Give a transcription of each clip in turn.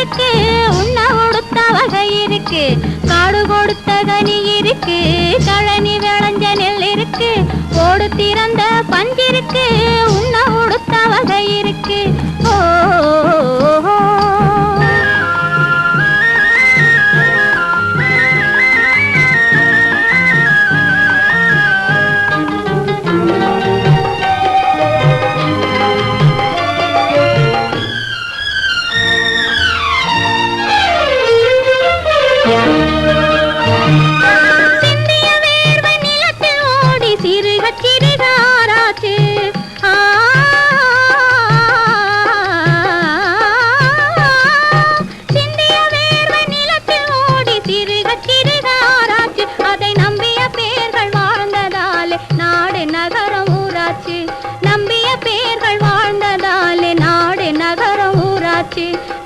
இருக்கு, உண்ண உடுத்த வகை இருக்கு, காடு கொடுத்த கனி இருக்கு, கழனி விளைஞ்ச நெல் இருக்கு, ஓடு திறந்த பஞ்சிருக்கு, உண்ண உடுத்த வகை இருக்கு. ஓ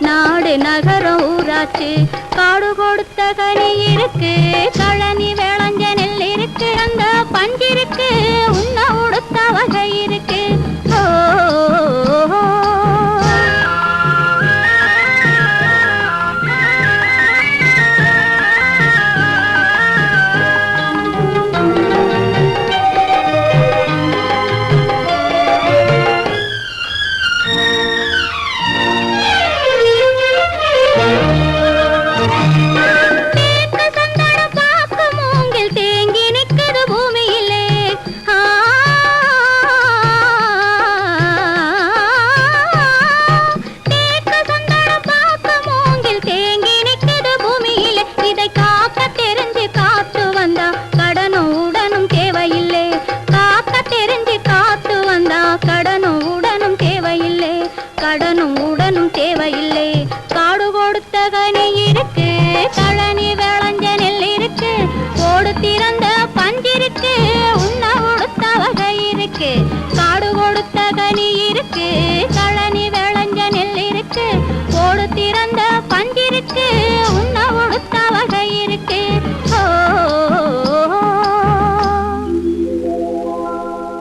நாடு நகரம் ஊராச்சு, காடு கொடுத்த கனி இருக்கு, கழனி விளைஞ்ச நெல் இருக்கு, அந்த பஞ்சிருக்கு, உண்ண உடுத்த வகை இருக்கு. ஓ கடனும் உடனும் தேவையில்லை, காடு கொடுத்த கனி இருக்கு, கழனி விளைஞ்ச நெல் இருக்கு, ஓடு திறந்த பஞ்சிருக்கு,